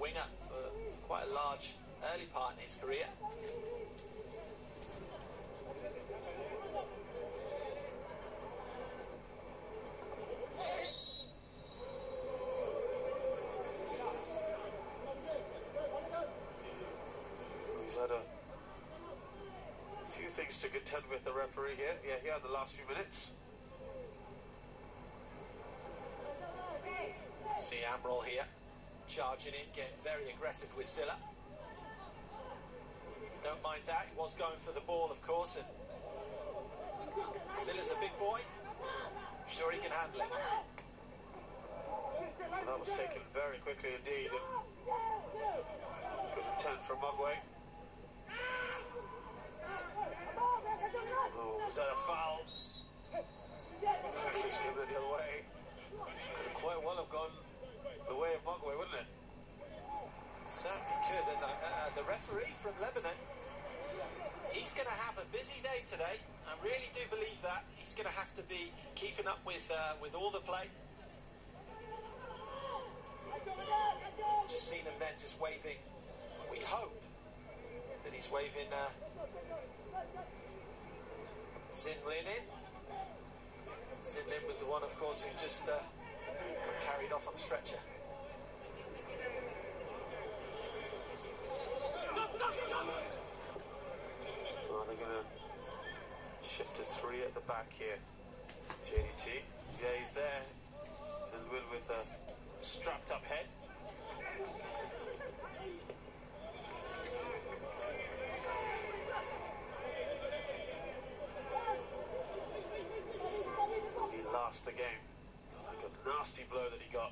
winger for quite a large early part in his career. He's had a few things to contend with the referee here. Yeah, here in the last few minutes. See Amrol here, charging in, getting very aggressive with Silla. Don't mind that, he was going for the ball, of course, and Silla's a big boy. I'm sure he can handle it. That was taken very quickly indeed. Good intent from MAGWE. Oh, was that a foul? Referee's given it the other way. Could have quite well have gone the way of MAGWE, wouldn't it? Certainly could. And the referee from Lebanon, he's going to have a busy day today. I really do believe that. He's going to have to be keeping up with all the play. Just seen him then just waving. We hope that he's waving Zinlin in. Zinlin was the one, of course, who just got carried off on a stretcher. Well, they're going to shift to 3 at the back here. JDT. Yeah, he's there. Zinlin with a strapped up head. He lost the game. Like a nasty blow that he got.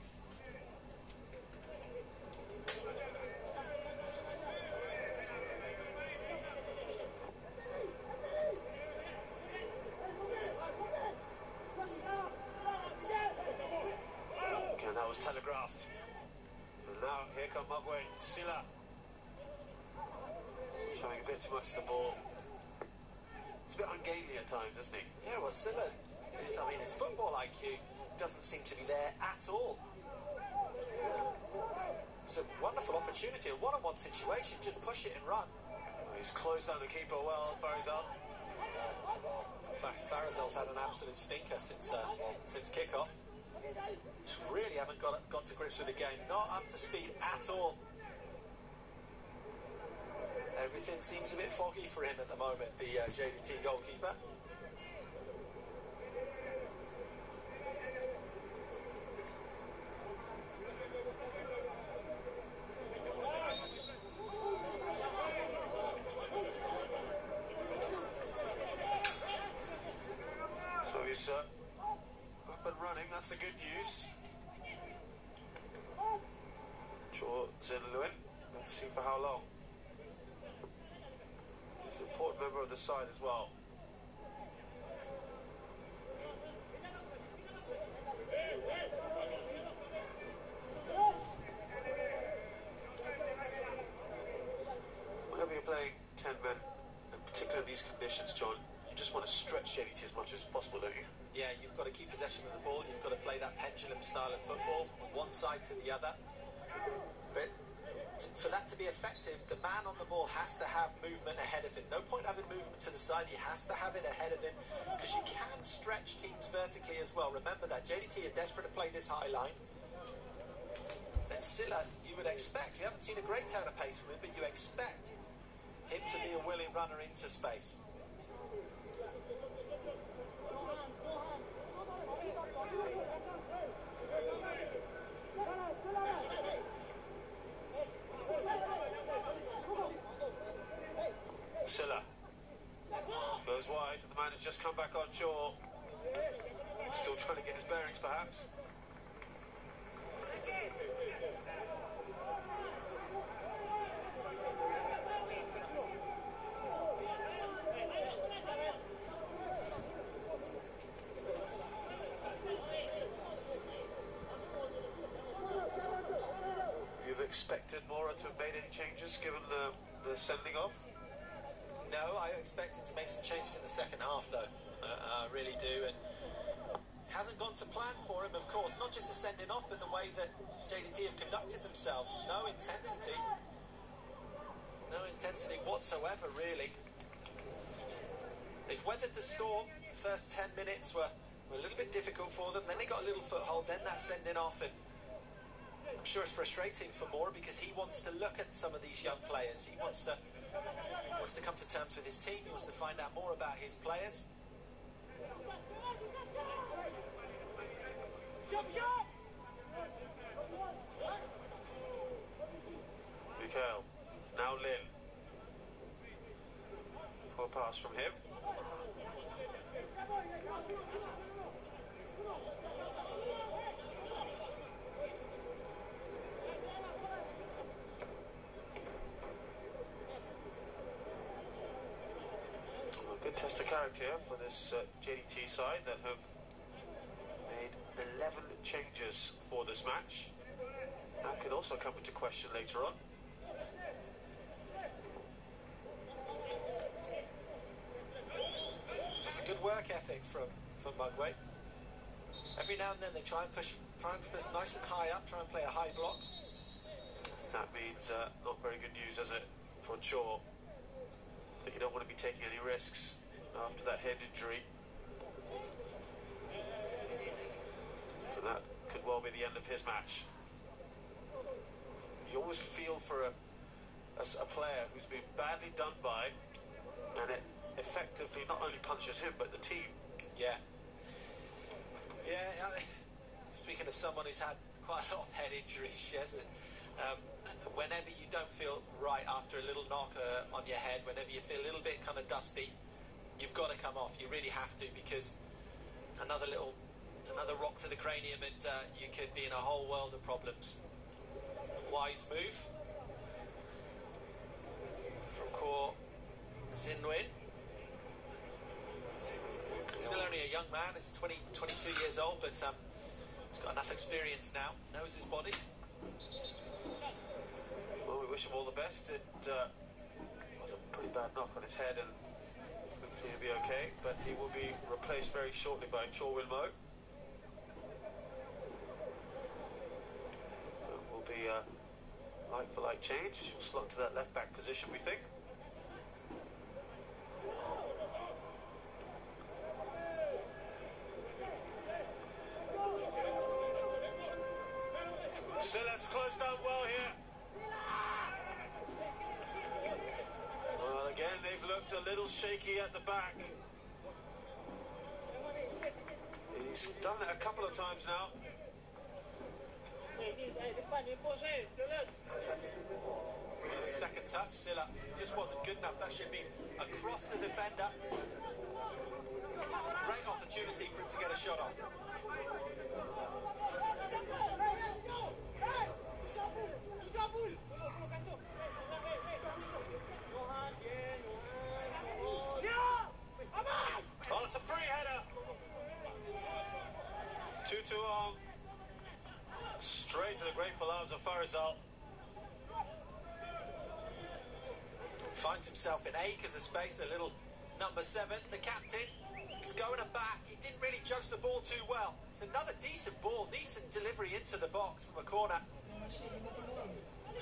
Again, that was telegraphed. And now, here come MAGWE. Silla. Showing a bit too much of the ball. It's a bit ungainly at times, isn't he? Yeah, well, Silla, his football IQ doesn't seem to be there at all. It's a wonderful opportunity, a one-on-one situation, just push it and run. He's closed down the keeper well, Farizal. In fact, Farizal's had an absolute stinker since kickoff. Just really haven't got to grips with the game, not up to speed at all. Everything seems a bit foggy for him at the moment, the JDT goalkeeper. So he's up and running, that's the good news. Sure, Zinlin, let's see for how long. He's an important member of the side as well. Whenever you're playing 10 men, and particularly in these conditions, John, you just want to stretch JDT as much as possible, don't you? Yeah, you've got to keep possession of the ball, you've got to play that pendulum style of football, from one side to the other. But for that to be effective, the man on the ball has to have movement ahead of him. No point having movement to the side, he has to have it ahead of him, because you can stretch teams vertically as well. Remember that JDT are desperate to play this high line. Then Silla, you would expect, you haven't seen a great turn of pace from him, but you expect him to be a willing runner into space. Silla goes wide, and the man has just come back on shore. Still trying to get his bearings, perhaps. You've expected Mora to have made any changes given the sending off? No, I expected to make some changes in the second half, though. I really do, and hasn't gone to plan for him, of course. Not just the sending off, but the way that JDT have conducted themselves. No intensity. No intensity whatsoever, really. They've weathered the storm. The first 10 minutes were a little bit difficult for them. Then they got a little foothold. Then that sending off. And I'm sure it's frustrating for Moore because he wants to look at some of these young players. He wants to come to terms with his team. He wants to find out more about his players. Mikhail, now Lin. Poor pass from him. A good test of character for this JDT side that have made 11 changes for this match. That could also come into question later on. It's a good work ethic from MAGWE. Every now and then they try and push nice and high up, try and play a high block. That means not very good news, is it, for Shaw? I think you don't want to be taking any risks after that head injury. And that could well be the end of his match. You always feel for a player who's been badly done by, and it effectively not only punishes him but the team. Yeah. Speaking of someone who's had quite a lot of head injuries, Shez, whenever you don't feel right after a little knock on your head, whenever you feel a little bit kind of dusty, you've got to come off. You really have to, because another rock to the cranium and you could be in a whole world of problems. Wise move from Core Zinwin. Still only a young man. He's 22 years old, but he's got enough experience now. Knows his body. Well, we wish him all the best. It was a pretty bad knock on his head, and hopefully he'll be okay. But he will be replaced very shortly by Chor Wilmo. Will be like-for-like change. He'll slot to that left-back position, we think. Silas closed down well here. Well, again, they've looked a little shaky at the back. He's done it a couple of times now. Second touch, Silla just wasn't good enough. That should be across the defender. Great opportunity for him to get a shot off. Oh, it's a free header. 2-2 on. Straight to the grateful arms of Farizal. Finds himself in acres of space, the little number 7, the captain. He's going back. He didn't really judge the ball too well. It's another decent ball, decent delivery into the box from a corner.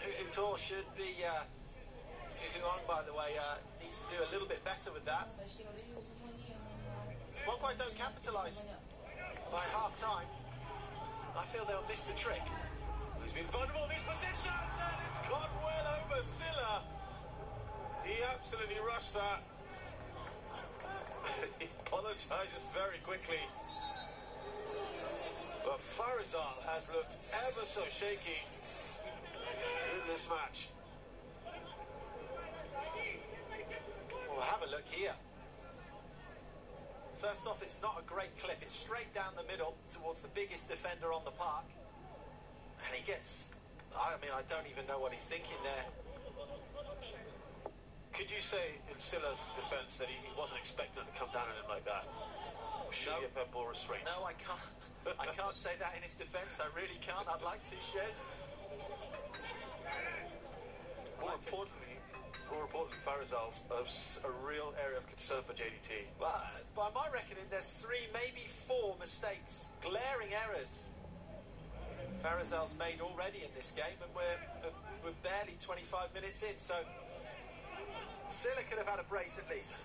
Huhutor should be, Huhuang, by the way, needs to do a little bit better with that. MAGWE don't capitalise by half-time. I feel they'll miss the trick. He's been vulnerable in these positions, and it's gone well over Silla. He absolutely rushed that. He apologises very quickly. But Farizal has looked ever so shaky in this match. Well, have a look here. First off, it's not a great clip. It's straight down the middle towards the biggest defender on the park. And he gets... I mean, I don't even know what he's thinking there. Could you say in Silla's defence that he wasn't expecting to come down on him like that? Should he have had more restraint? No, I can't. I can't say that in his defence. I really can't. I'd like to, Shez. More importantly, Farizal's a real area of concern for JDT. Well, by my reckoning, there's 3, maybe 4 mistakes, glaring errors Farizel's made already in this game, and we're barely 25 minutes in, so Silla could have had a brace at least.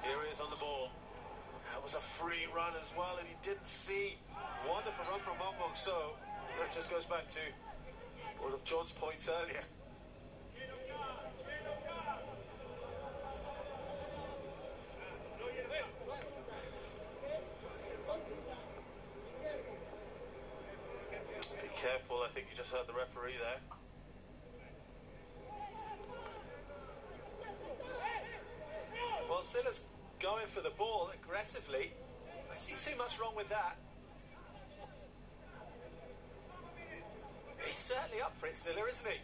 Here he is on the ball. That was a free run as well, and he didn't see. Wonderful run from MAGWE. So that just goes back to one of John's points earlier. Be careful, I think you just heard the referee there. Well, Silla's going for the ball aggressively. I see too much wrong with that. He's certainly up for it, Silla, isn't he?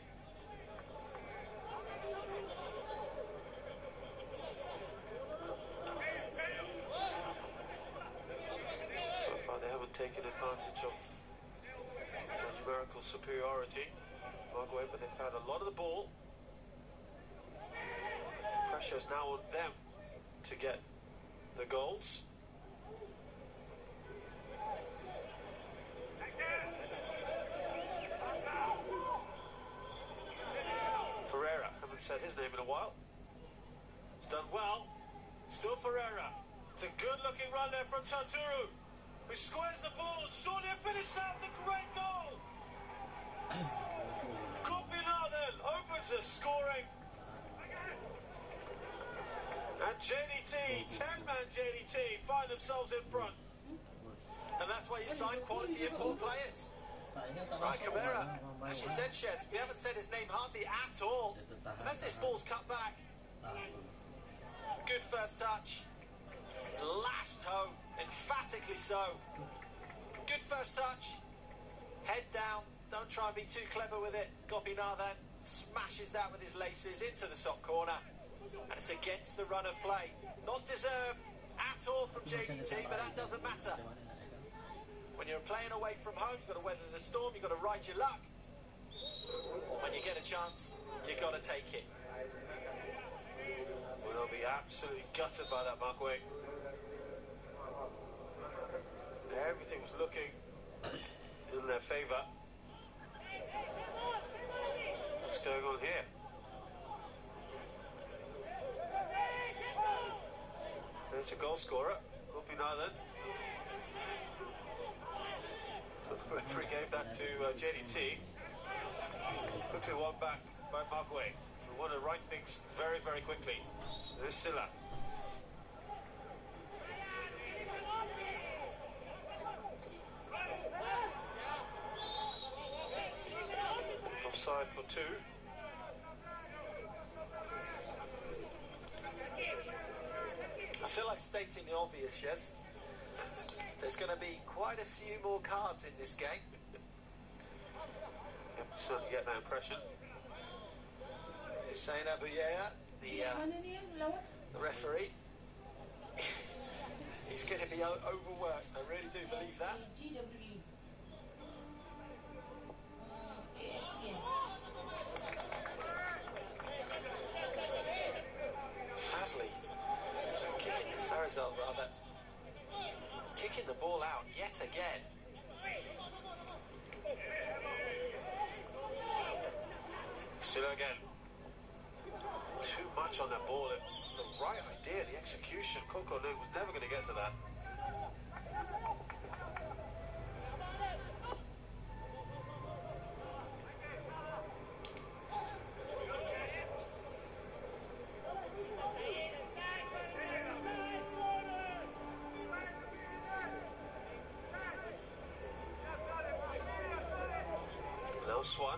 So far they haven't taken advantage of numerical superiority, MAGWE, but they've had a lot of the ball. Pressure is now on them to get the goals. Ferreira, haven't said his name in a while. He's done well. Still Ferreira. It's a good-looking run there from Chanturu, who squares the ball. Surely a finish now. It's a great goal. Gopinathan opens the scoring. And JDT, 10-man JDT, find themselves in front. And that's why you sign quality import players. Right, Camara, as you said, Shez, we haven't said his name hardly at all. And as this ball's cut back, good first touch, lashed home, emphatically so. Good first touch, head down, don't try and be too clever with it. Gopinathan smashes that with his laces into the sock corner. And it's against the run of play. Not deserved at all from JDT, but that doesn't matter. When you're playing away from home, you've got to weather the storm, you've got to ride your luck. When you get a chance, you've got to take it. Well, they'll be absolutely gutted by that, MAGWE. Everything was looking in their favour. What's going on here? There's a goal scorer, Gopinathan. So the referee gave that to JDT. Quickly one back by MAGWE. We want to write things very, very quickly. There's Silla. Offside for two. I feel like stating the obvious, Shez. There's going to be quite a few more cards in this game. Yep, certainly get that impression. Hussein Abouyeya, the referee, he's going to be overworked. I really do believe that. Farizel rather kicking the ball out yet again. Silla again. Too much on that ball. It was the right idea, the execution. Coco knew was never going to get to that. Swan.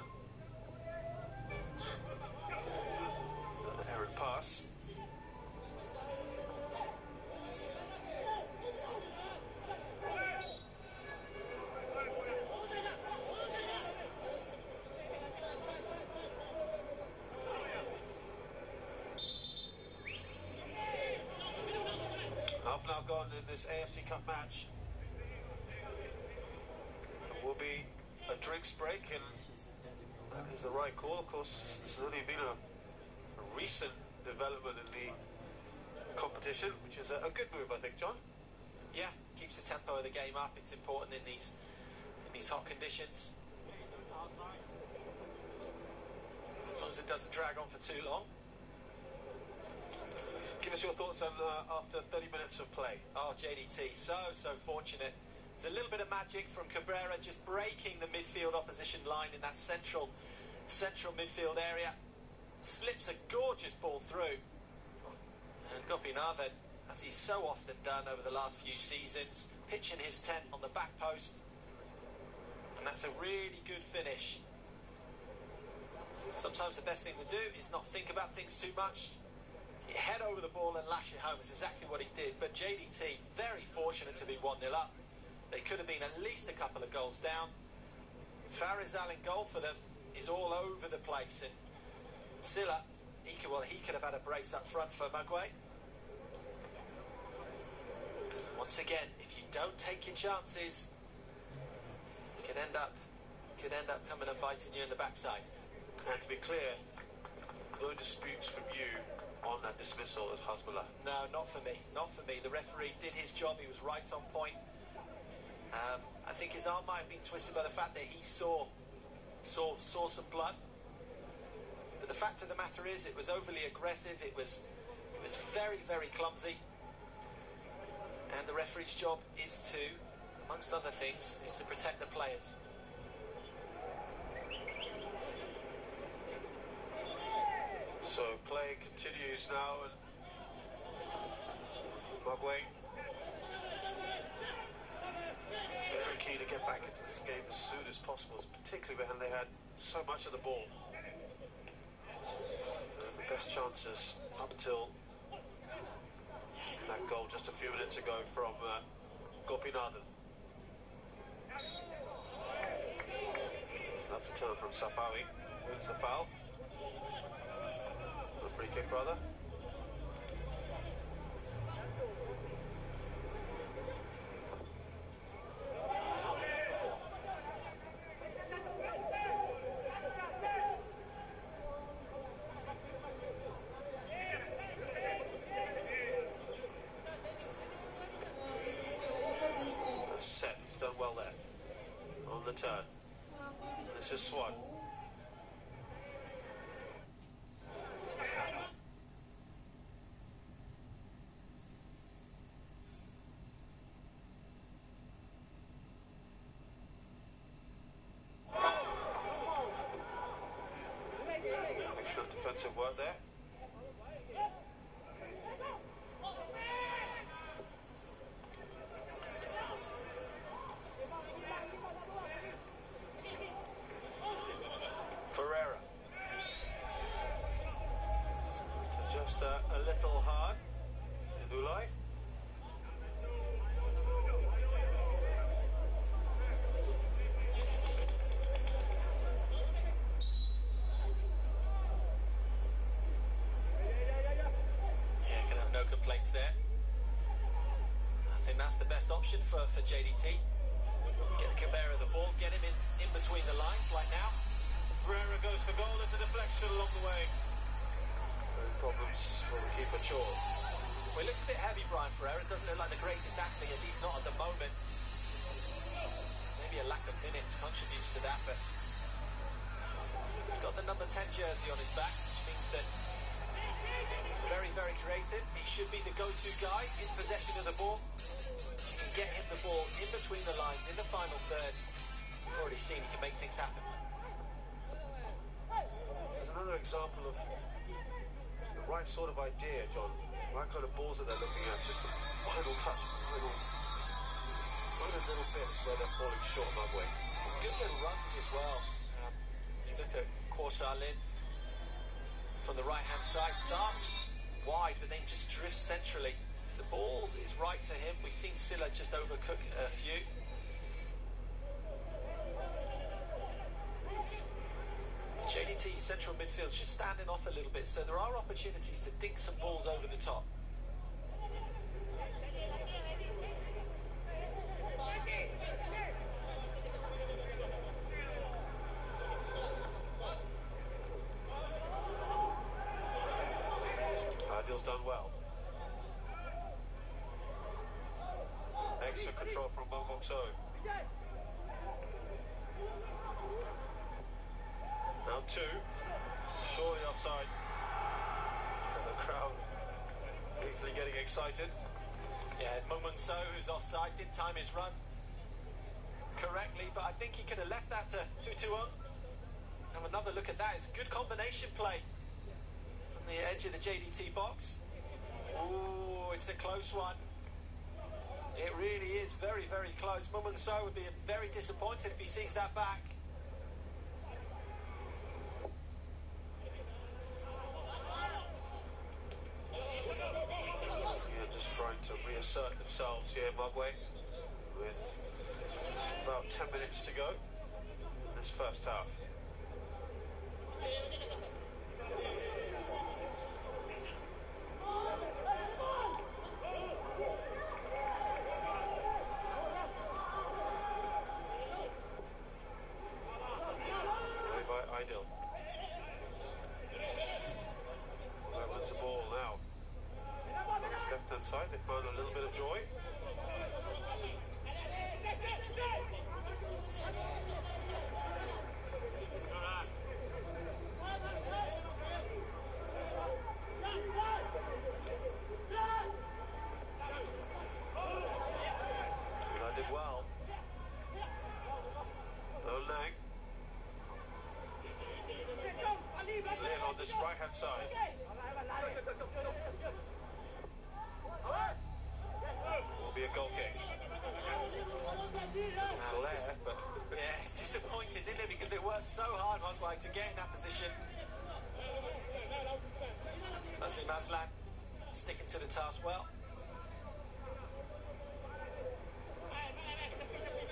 Another errant pass. Half an hour gone in this AFC Cup match. It will be a drinks break, and that is the right call. Of course, this has only been a recent development in the competition, which is a good move, I think, John. Yeah, keeps the tempo of the game up. It's important in these hot conditions. as it doesn't drag on for too long. Give us your thoughts on after 30 minutes of play. Oh, JDT, so fortunate. It's a little bit of magic from Cabrera, just breaking the midfield opposition line in that central midfield area. Slips a gorgeous ball through. And Gopinathan, as he's so often done over the last few seasons, pitching his tent on the back post. And that's a really good finish. Sometimes the best thing to do is not think about things too much. You head over the ball and lash it home. It's exactly what he did. But JDT, very fortunate to be 1-0 up. They could have been at least a couple of goals down. Farizal in goal for them is all over the place. And Silla, he could have had a brace up front for MAGWE. Once again, if you don't take your chances, it could end up coming and biting you in the backside. And to be clear, no disputes from you on that dismissal as Hasbullah. No, not for me. Not for me. The referee did his job. He was right on point. I think his arm might have been twisted by the fact that he saw some blood. But the fact of the matter is, it was overly aggressive. It was very, very clumsy. And the referee's job is to, amongst other things, is to protect the players. So play continues now, and MAGWE very keen to get back into this game as soon as possible, particularly when they had so much of the ball. And the best chances up until that goal just a few minutes ago from Gopinathan. That's a turn from Safawi. Wins the foul. Free kick, rather. That's set. He's done well there. On the turn. This is Swan. Defensive work there. Ferreira. Just a little hard. Indulai. There. I think that's the best option for JDT. Get Cabrera the ball, get him in between the lines like now. Ferreira goes for goal. There's a deflection along the way. No problems for the keeper, Shaw. Well, it looks a bit heavy, Brian Ferreira. It doesn't look like the greatest athlete, at least not at the moment. Maybe a lack of minutes contributes to that, but he's got the number 10 jersey on his back, which means that he's very, very creative. He should be the go-to guy in possession of the ball. You can get him the ball in between the lines in the final third. We've already seen he can make things happen. There's another example of the right sort of idea, John. The right kind of balls that they're looking at. Just the final touch, final little bits where they're falling short, MAGWE. Good little runs as well. You look at Korsalin from the right-hand side, start wide, but then just drifts centrally. If the ball is right to him, we've seen Silla just overcook a few. JDT central midfield's just standing off a little bit, so there are opportunities to dink some balls over the top. Done well. Excellent control from Bongokso. Now two. Shaw offside. And the crowd briefly getting excited. Yeah, Mungso, who's offside, did time his run correctly, but I think he could have left that to 2-2-1. Have another look at that. It's a good combination play on the edge of the JDT box. Ooh, it's a close one. It really is very, very close. Mungso would be very disappointed if he sees that back. Yeah, just trying to reassert themselves here, MAGWE, with about 10 minutes to go in this first half. Ideal. Whoever wins the ball now. On his left-hand side, they found a little bit of joy. I did well. No lag. Lynn on this right-hand side. Will be a goal kick. But yeah, it's disappointing, isn't it? Because they worked so hard, MAGWE, to get in that position. Leslie Maslan sticking to the task well.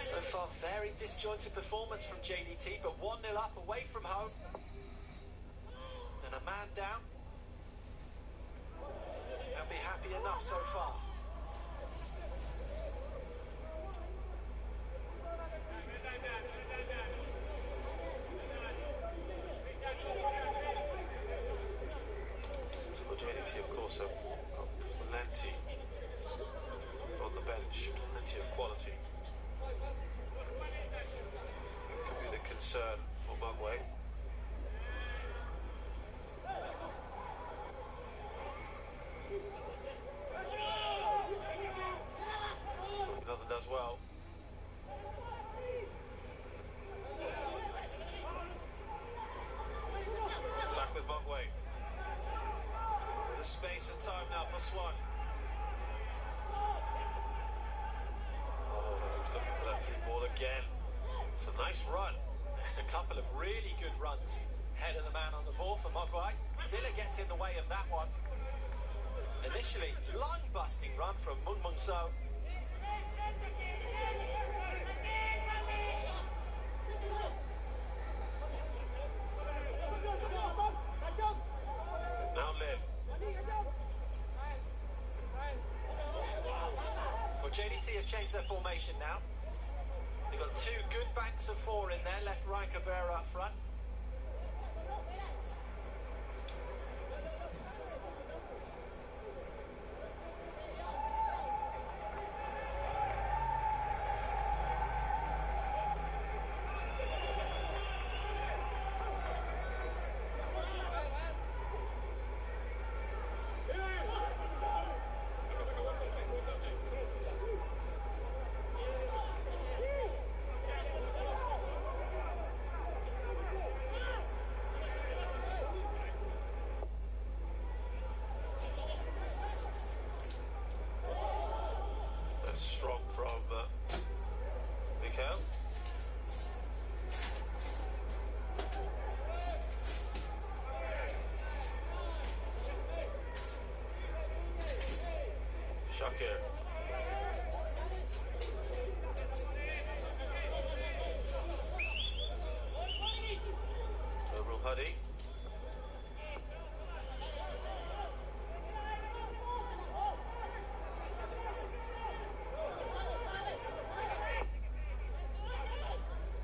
So far, very disjointed performance from JDT, but 1-0 up away from home. And a man down. They'll be happy enough so far. Well, JDT, of course, have got plenty on the bench, plenty of quality. It could be the concern for MAGWE. Another does well. Back with MAGWE. The space and time now for Swan. Oh, he's looking for that through ball again. It's a nice run. There's a couple of really good runs ahead of the man on the ball for MAGWE. Zilla gets in the way of that one. Initially, line-busting run from Mungso. Now Lynn. Well, JDT have changed their formation now. They've got two good banks of four in there, left, right, Cabrera up front. Strong from Mikhail. Shakir. Liberal Huddy.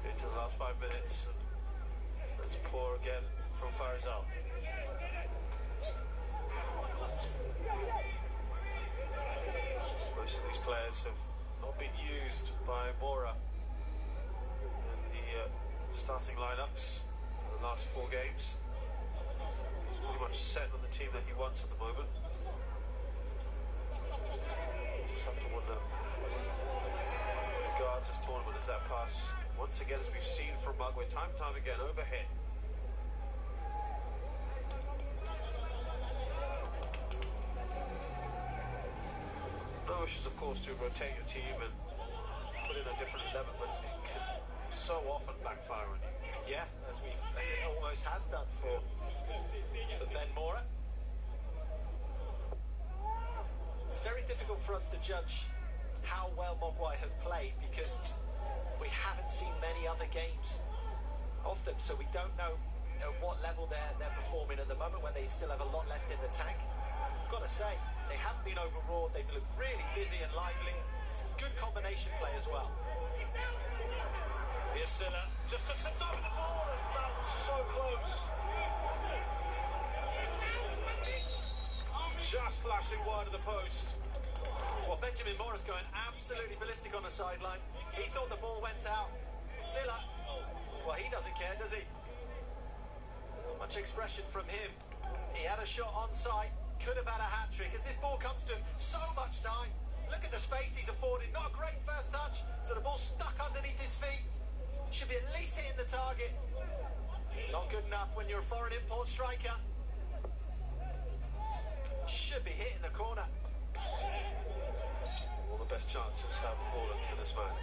Into the last 5 minutes. Let's pour again from Farzal. Most of these players have not been used by Mora in the starting lineups in the last 4 games. much set on the team that he wants at the moment. Just have to wonder what regards this tournament as that pass, once again, as we've seen from MAGWE, time and time again, overhead. No wishes, of course, to rotate your team and put in a different 11, but it can so often backfire on you. Yeah, as it almost has done for Ben Mora. It's very difficult for us to judge how well MAGWE have played because we haven't seen many other games of them, so we don't know at what level they're performing at the moment when they still have a lot left in the tank. I've got to say, they haven't been overawed. They've looked really busy and lively. It's a good combination play as well. Here's Silla, just took some time with the ball, and that was so close. Just flashing wide of the post. Well, Benjamin Mora's going absolutely ballistic on the sideline. He thought the ball went out. Silla, well, he doesn't care, does he? Not much expression from him. He had a shot on site, could have had a hat-trick. As this ball comes to him, so much time. Look at the space he's afforded. Not a great first touch, so the ball's stuck underneath his feet. Should be at least hitting the target. Not good enough when you're a foreign import striker. Should be hitting the corner. All the best chances have fallen to this man.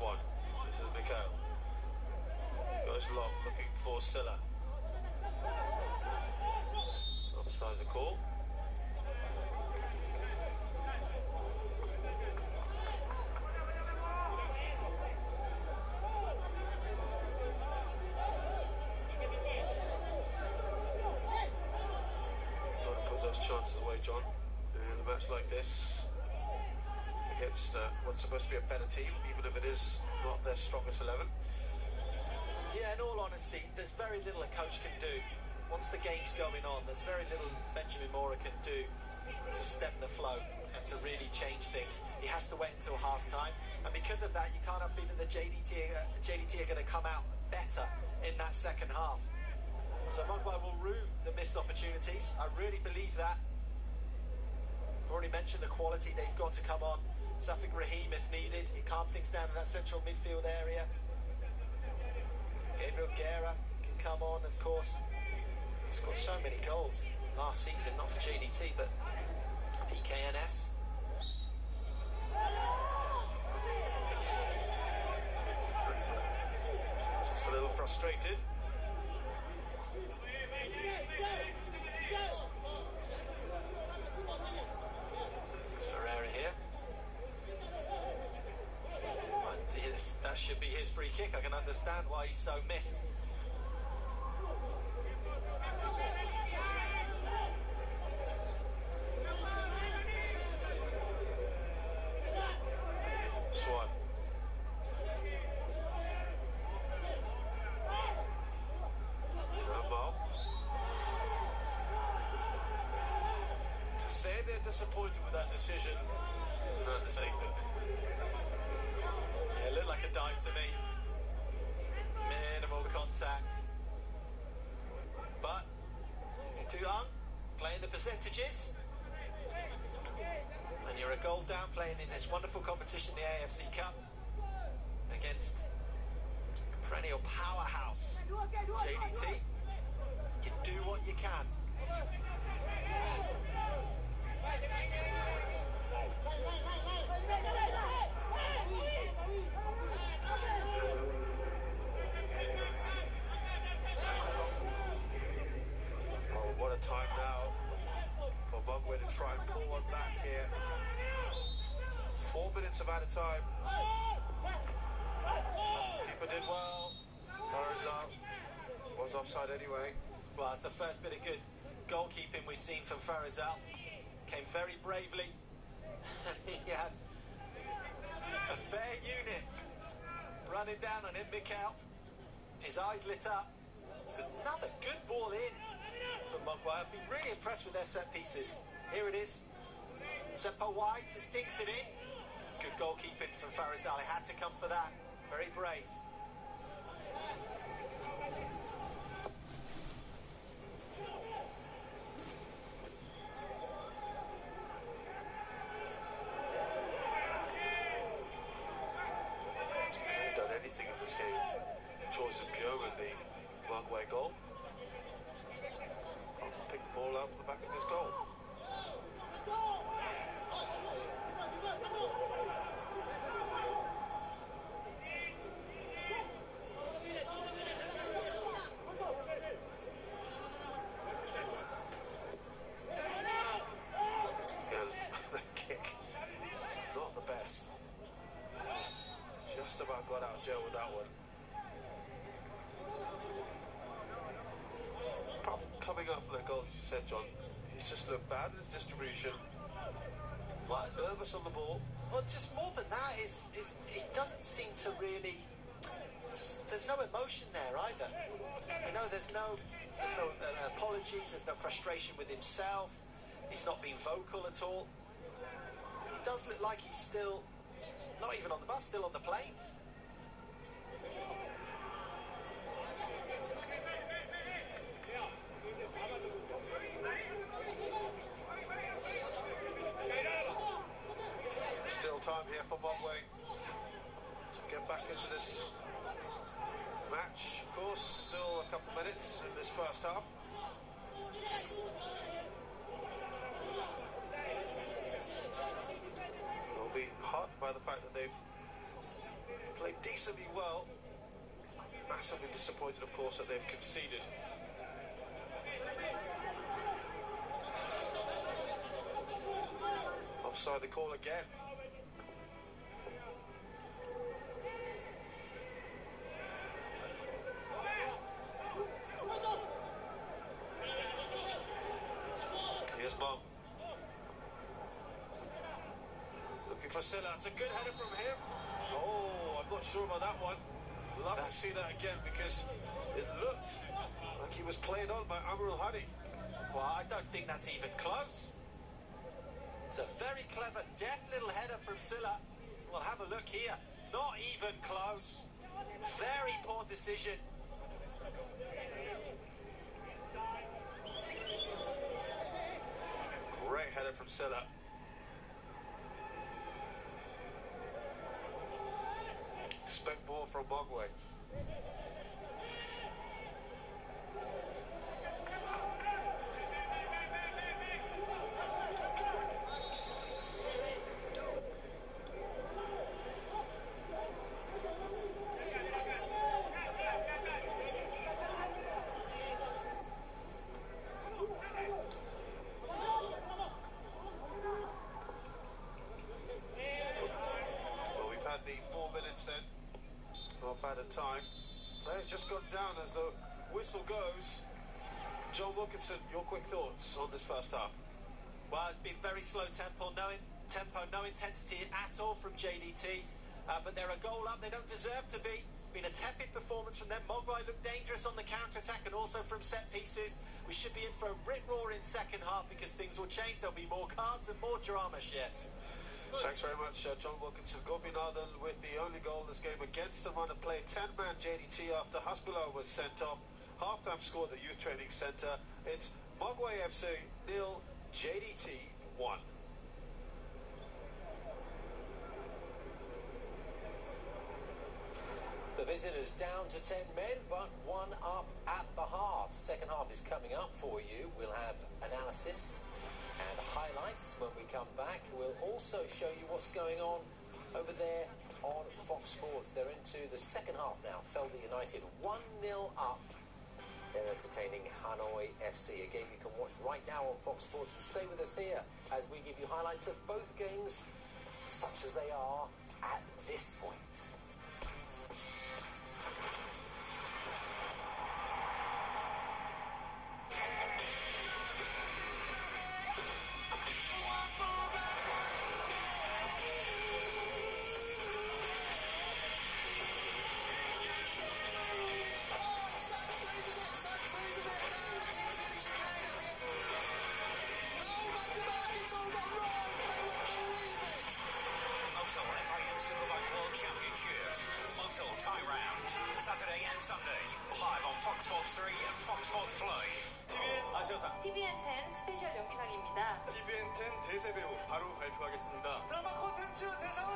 One. This is Mikhail. Goes long, looking for Silla. Offside the call. Got to put those chances away, John. In a match like this, against what's supposed to be a better team, even if it is not their strongest 11. Yeah, in all honesty, there's very little a coach can do. Once the game's going on, there's very little Benjamin Mora can do to stem the flow and to really change things. He has to wait until half-time, and because of that, you can't have feeling that JDT are going to come out better in that second half. So MAGWE will rue the missed opportunities. I really believe that. I've already mentioned the quality they've got to come on. Safik Rahim, if needed, he calmed things down in that central midfield area. Gabriel Guerra can come on, of course. He's got so many goals last season, not for JDT, but PKNS. Just a little frustrated. That should be his free kick. I can understand why he's so miffed. Swan. To say they're disappointed with that decision is an understatement. It looked like a dive to me. Minimal contact. But too young, playing the percentages. And you're a goal down playing in this wonderful competition, the AFC Cup, against perennial powerhouse JDT. You do what you can. Time now for MAGWE to try and pull one back here. 4 minutes of added time. Keeper did well. Farizal was offside anyway. Well, it's the first bit of good goalkeeping we've seen from Farizal. Came very bravely, He had a fair unit running down on him, Mikkel. His eyes lit up. It's another good ball in from MAGWE. I've been really impressed with their set pieces. Here it is. Sempo wide, just dinks it in. Good goalkeeping from Farizal. He had to come for that. Very brave. Done anything in this game. Choice of Pio with the MAGWE goal. Pick the ball out from the back of his goal. The kick, not the best. Just about got out of jail with that one. Apart from coming up for that goal, as you said, John, he's just looked bad in his distribution. Like nervous on the ball. Well, just more than that, is it doesn't seem to really. There's no emotion there either. You know, there's no apologies. There's no frustration with himself. He's not being vocal at all. It does look like he's still not even on the bus, still on the plane. Still time here for MAGWE to get back into this match. Of course, still a couple of minutes in this first half. They'll be heartened by the fact that they've played decently well. Massively disappointed, of course, that they've conceded. Offside the call again. Here's Mom. Looking for Silla. It's a good header from him. Oh, I'm not sure about that one. Love to see that again because it looked like he was played on by Amirul Hadi. Well, I don't think that's even close. It's a very clever, deft little header from Silla. We'll have a look here. Not even close. Very poor decision. Great header from Silla. Expect more from MAGWE. Well, we've had the 4 minutes then. Not bad a time. Players just gone down as the whistle goes. John Wilkinson, your quick thoughts on this first half? Well, it's been very slow tempo, no intensity at all from JDT. But they're a goal up, they don't deserve to be. It's been a tepid performance from them. MAGWE looked dangerous on the counter-attack and also from set pieces. We should be in for a rip-roar in second half because things will change. There'll be more cards and more drama, yes. Thanks very much, John Wilkinson. Gopinathan with the only goal in this game against the run of play. 10-man JDT after Hasbulla was sent off. Half-time score at the Youth Training Centre. It's MAGWE FC 0, JDT 1. The visitors down to 10 men, but 1 up at the half. Second half is coming up for you. We'll have analysis and highlights when we come back. We'll also show you what's going on over there on Fox Sports. They're into the second half now. Felder United 1-0 up. They're entertaining Hanoi FC, a game you can watch right now on Fox Sports. Stay with us here as we give you highlights of both games, such as they are at this point. Fox 3 and Fox Sports Fly. TVN 아시아상. TVN10 스페셜 연기상입니다. TVN10 대세 배우 바로 발표하겠습니다. 드라마 콘텐츠 대상은